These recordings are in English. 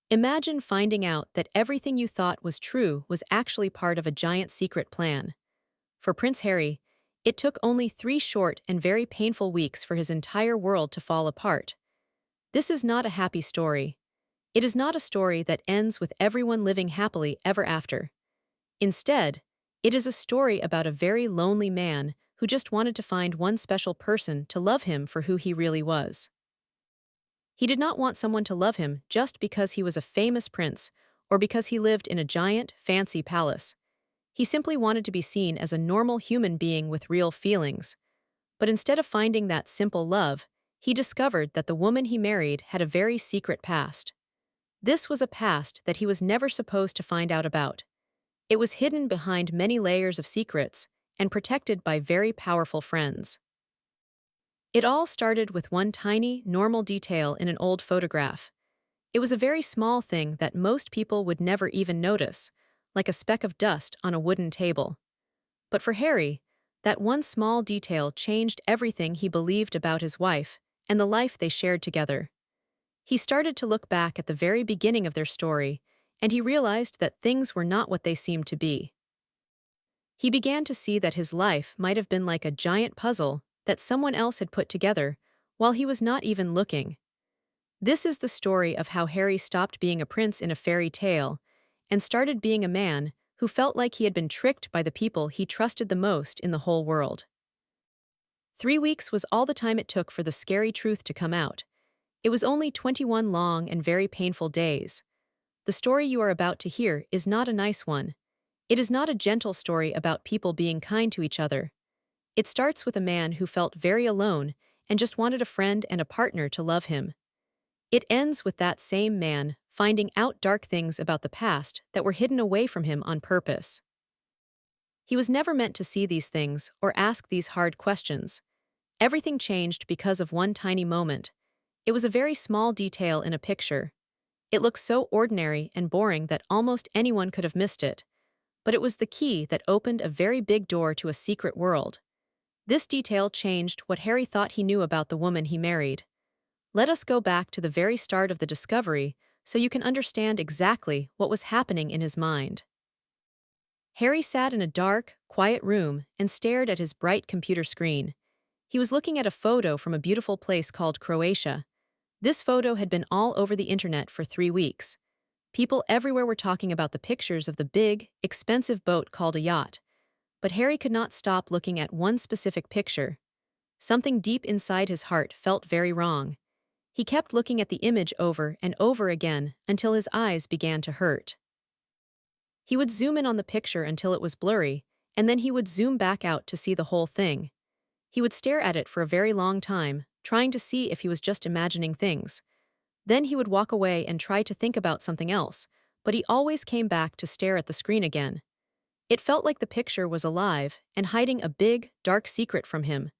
Imagine finding out that everything you thought was true was actually part of a giant secret plan. For Prince Harry, it took only 3 short and very painful weeks for his entire world to fall apart. This is not a happy story. It is not a story that ends with everyone living happily ever after. Instead, it is a story about a very lonely man who just wanted to find one special person to love him for who he really was. He did not want someone to love him just because he was a famous prince or because he lived in a giant, fancy palace. He simply wanted to be seen as a normal human being with real feelings. But instead of finding that simple love, he discovered that the woman he married had a very secret past. This was a past that he was never supposed to find out about. It was hidden behind many layers of secrets and protected by very powerful friends. It all started with one tiny, normal detail in an old photograph. It was a very small thing that most people would never even notice, like a speck of dust on a wooden table. But for Harry, that one small detail changed everything he believed about his wife and the life they shared together. He started to look back at the very beginning of their story, and he realized that things were not what they seemed to be. He began to see that his life might have been like a giant puzzle that someone else had put together while he was not even looking. This is the story of how Harry stopped being a prince in a fairy tale and started being a man who felt like he had been tricked by the people he trusted the most in the whole world. 3 weeks was all the time it took for the scary truth to come out. It was only 21 long and very painful days. The story you are about to hear is not a nice one. It is not a gentle story about people being kind to each other. It starts with a man who felt very alone and just wanted a friend and a partner to love him. It ends with that same man finding out dark things about the past that were hidden away from him on purpose. He was never meant to see these things or ask these hard questions. Everything changed because of one tiny moment. It was a very small detail in a picture. It looked so ordinary and boring that almost anyone could have missed it. But it was the key that opened a very big door to a secret world. This detail changed what Harry thought he knew about the woman he married. Let us go back to the very start of the discovery so you can understand exactly what was happening in his mind. Harry sat in a dark, quiet room and stared at his bright computer screen. He was looking at a photo from a beautiful place called Croatia. This photo had been all over the internet for 3 weeks. People everywhere were talking about the pictures of the big, expensive boat called a yacht. But Harry could not stop looking at one specific picture. Something deep inside his heart felt very wrong. He kept looking at the image over and over again until his eyes began to hurt. He would zoom in on the picture until it was blurry, and then he would zoom back out to see the whole thing. He would stare at it for a very long time, trying to see if he was just imagining things. Then he would walk away and try to think about something else, but he always came back to stare at the screen again. It felt like the picture was alive and hiding a big, dark secret from him.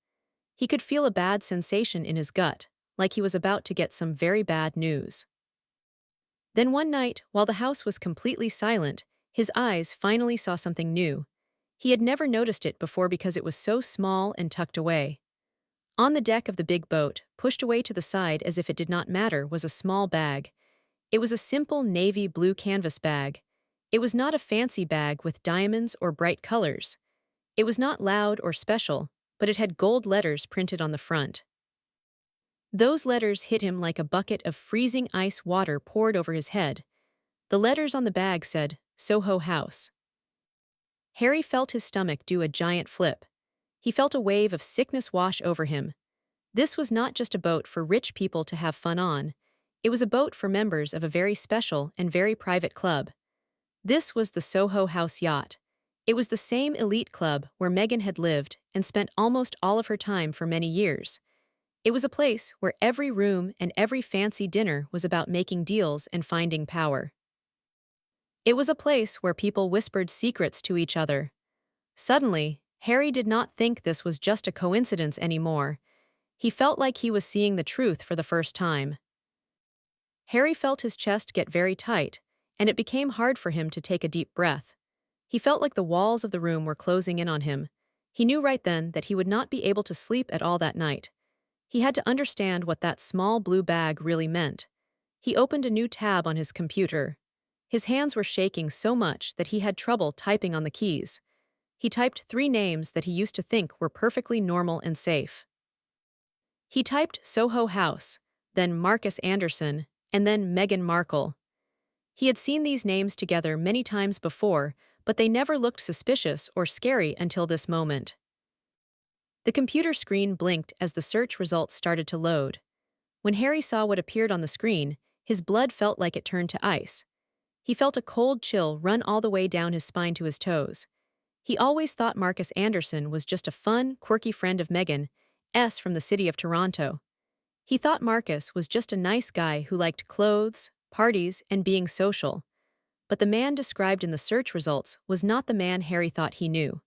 He could feel a bad sensation in his gut, like he was about to get some very bad news. Then one night, while the house was completely silent, his eyes finally saw something new. He had never noticed it before because it was so small and tucked away. On the deck of the big boat, pushed away to the side as if it did not matter, was a small bag. It was a simple navy blue canvas bag. It was not a fancy bag with diamonds or bright colors. It was not loud or special, but it had gold letters printed on the front. Those letters hit him like a bucket of freezing ice water poured over his head. The letters on the bag said, Soho House. Harry felt his stomach do a giant flip. He felt a wave of sickness wash over him. This was not just a boat for rich people to have fun on. It was a boat for members of a very special and very private club. This was the Soho House yacht. It was the same elite club where Meghan had lived and spent almost all of her time for many years. It was a place where every room and every fancy dinner was about making deals and finding power. It was a place where people whispered secrets to each other. Suddenly, Harry did not think this was just a coincidence anymore. He felt like he was seeing the truth for the first time. Harry felt his chest get very tight, and it became hard for him to take a deep breath. He felt like the walls of the room were closing in on him. He knew right then that he would not be able to sleep at all that night. He had to understand what that small blue bag really meant. He opened a new tab on his computer. His hands were shaking so much that he had trouble typing on the keys. He typed 3 names that he used to think were perfectly normal and safe. He typed Soho House, then Marcus Anderson, and then Meghan Markle. He had seen these names together many times before, but they never looked suspicious or scary until this moment. The computer screen blinked as the search results started to load. When Harry saw what appeared on the screen, his blood felt like it turned to ice. He felt a cold chill run all the way down his spine to his toes. He always thought Marcus Anderson was just a fun, quirky friend of Meghan's from the city of Toronto. He thought Marcus was just a nice guy who liked clothes, parties, and being social. But the man described in the search results was not the man Harry thought he knew.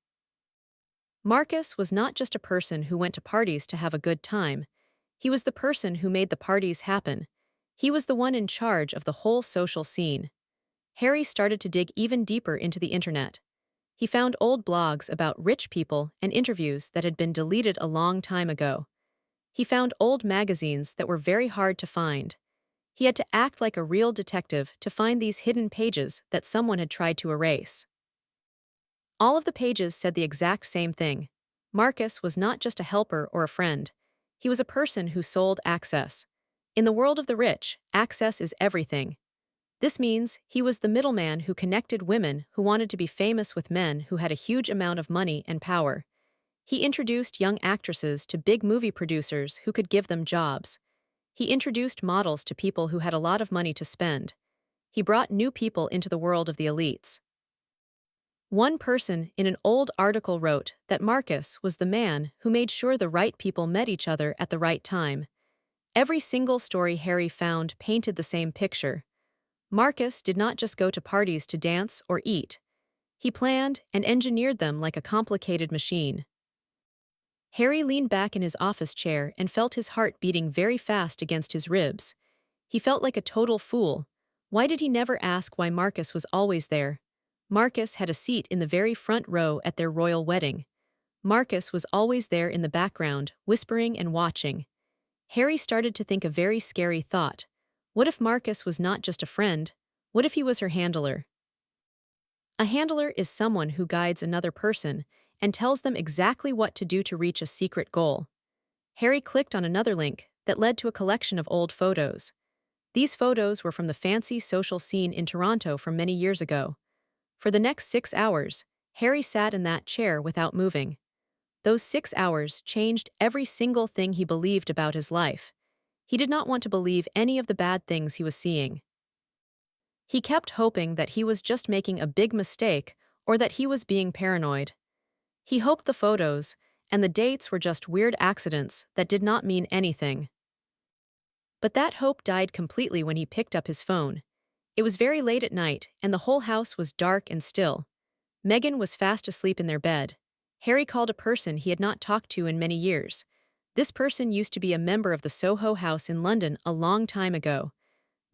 Marcus was not just a person who went to parties to have a good time. He was the person who made the parties happen. He was the one in charge of the whole social scene. Harry started to dig even deeper into the internet. He found old blogs about rich people and interviews that had been deleted a long time ago. He found old magazines that were very hard to find. He had to act like a real detective to find these hidden pages that someone had tried to erase. All of the pages said the exact same thing. Marcus was not just a helper or a friend. He was a person who sold access. In the world of the rich, access is everything. This means he was the middleman who connected women who wanted to be famous with men who had a huge amount of money and power. He introduced young actresses to big movie producers who could give them jobs. He introduced models to people who had a lot of money to spend. He brought new people into the world of the elites. One person in an old article wrote that Marcus was the man who made sure the right people met each other at the right time. Every single story Harry found painted the same picture. Marcus did not just go to parties to dance or eat. He planned and engineered them like a complicated machine. Harry leaned back in his office chair and felt his heart beating very fast against his ribs. He felt like a total fool. Why did he never ask why Marcus was always there? Marcus had a seat in the very front row at their royal wedding. Marcus was always there in the background, whispering and watching. Harry started to think a very scary thought. What if Marcus was not just a friend? What if he was her handler? A handler is someone who guides another person and tells them exactly what to do to reach a secret goal. Harry clicked on another link that led to a collection of old photos. These photos were from the fancy social scene in Toronto from many years ago. For the next 6 hours, Harry sat in that chair without moving. Those 6 hours changed every single thing he believed about his life. He did not want to believe any of the bad things he was seeing. He kept hoping that he was just making a big mistake or that he was being paranoid. He hoped the photos and the dates were just weird accidents that did not mean anything. But that hope died completely when he picked up his phone. It was very late at night, and the whole house was dark and still. Meghan was fast asleep in their bed. Harry called a person he had not talked to in many years. This person used to be a member of the Soho house in London a long time ago.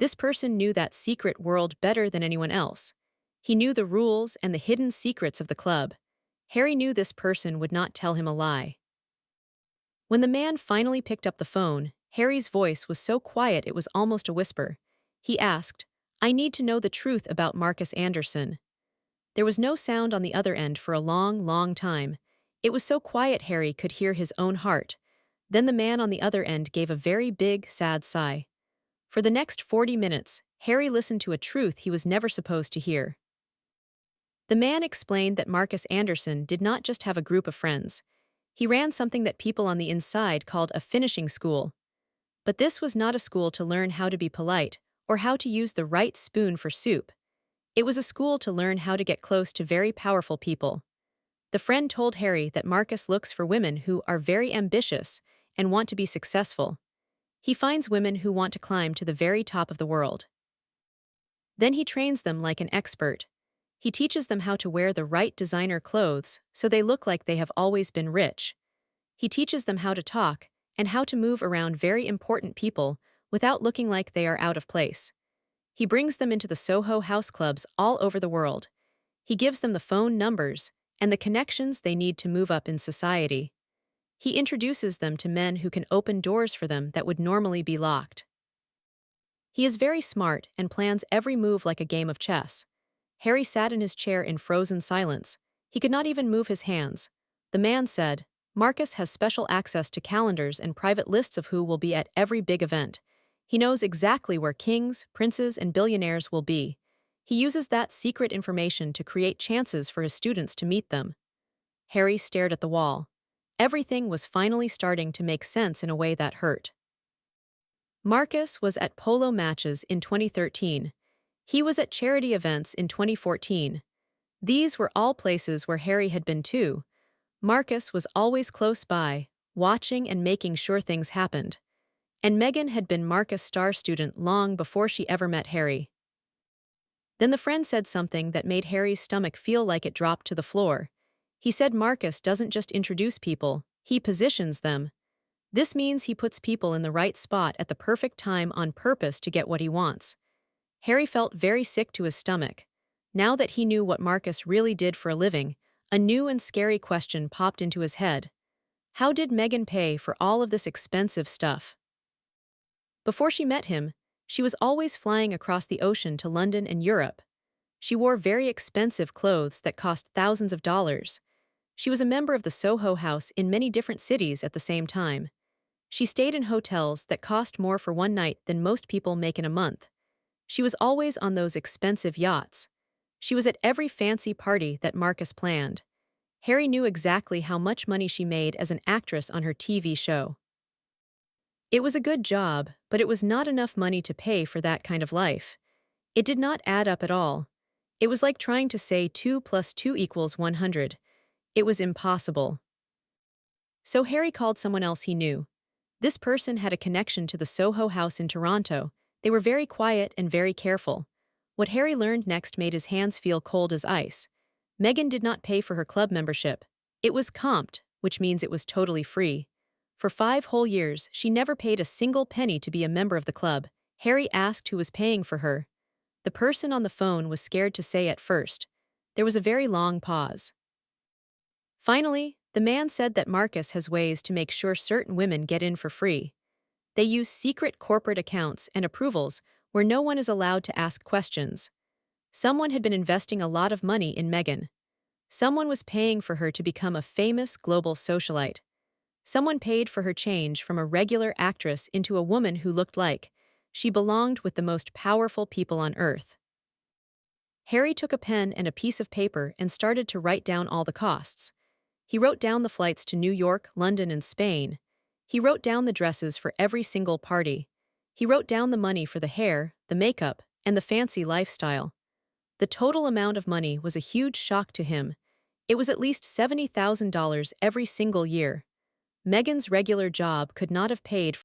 This person knew that secret world better than anyone else. He knew the rules and the hidden secrets of the club. Harry knew this person would not tell him a lie. When the man finally picked up the phone, Harry's voice was so quiet it was almost a whisper. He asked, "I need to know the truth about Marcus Anderson." There was no sound on the other end for a long, long time. It was so quiet Harry could hear his own heart. Then the man on the other end gave a very big, sad sigh. For the next 40 minutes, Harry listened to a truth he was never supposed to hear. The man explained that Marcus Anderson did not just have a group of friends. He ran something that people on the inside called a finishing school. But this was not a school to learn how to be polite or how to use the right spoon for soup. It was a school to learn how to get close to very powerful people. The friend told Harry that Marcus looks for women who are very ambitious and want to be successful. He finds women who want to climb to the very top of the world. Then he trains them like an expert. He teaches them how to wear the right designer clothes so they look like they have always been rich. He teaches them how to talk and how to move around very important people without looking like they are out of place. He brings them into the Soho house clubs all over the world. He gives them the phone numbers and the connections they need to move up in society. He introduces them to men who can open doors for them that would normally be locked. He is very smart and plans every move like a game of chess. Harry sat in his chair in frozen silence. He could not even move his hands. The man said, Marcus has special access to calendars and private lists of who will be at every big event. He knows exactly where kings, princes, and billionaires will be. He uses that secret information to create chances for his students to meet them. Harry stared at the wall. Everything was finally starting to make sense in a way that hurt. Marcus was at polo matches in 2013. He was at charity events in 2014. These were all places where Harry had been too. Marcus was always close by, watching and making sure things happened. And Meghan had been Marcus' star student long before she ever met Harry. Then the friend said something that made Harry's stomach feel like it dropped to the floor. He said Marcus doesn't just introduce people, he positions them. This means he puts people in the right spot at the perfect time on purpose to get what he wants. Harry felt very sick to his stomach. Now that he knew what Marcus really did for a living, a new and scary question popped into his head. How did Meghan pay for all of this expensive stuff? Before she met him, she was always flying across the ocean to London and Europe. She wore very expensive clothes that cost thousands of dollars. She was a member of the Soho house in many different cities at the same time. She stayed in hotels that cost more for one night than most people make in a month. She was always on those expensive yachts. She was at every fancy party that Marcus planned. Harry knew exactly how much money she made as an actress on her TV show. It was a good job, but it was not enough money to pay for that kind of life. It did not add up at all. It was like trying to say 2 plus 2 equals 100. It was impossible. So Harry called someone else he knew. This person had a connection to the Soho house in Toronto. They were very quiet and very careful. What Harry learned next made his hands feel cold as ice. Meghan did not pay for her club membership. It was comped, which means it was totally free. For 5 whole years, she never paid a single penny to be a member of the club. Harry asked who was paying for her. The person on the phone was scared to say at first. There was a very long pause. Finally, the man said that Marcus has ways to make sure certain women get in for free. They use secret corporate accounts and approvals where no one is allowed to ask questions. Someone had been investing a lot of money in Meghan. Someone was paying for her to become a famous global socialite. Someone paid for her change from a regular actress into a woman who looked like she belonged with the most powerful people on earth. Harry took a pen and a piece of paper and started to write down all the costs. He wrote down the flights to New York, London, and Spain. He wrote down the dresses for every single party. He wrote down the money for the hair, the makeup, and the fancy lifestyle. The total amount of money was a huge shock to him. It was at least $70,000 every single year. Meghan's regular job could not have paid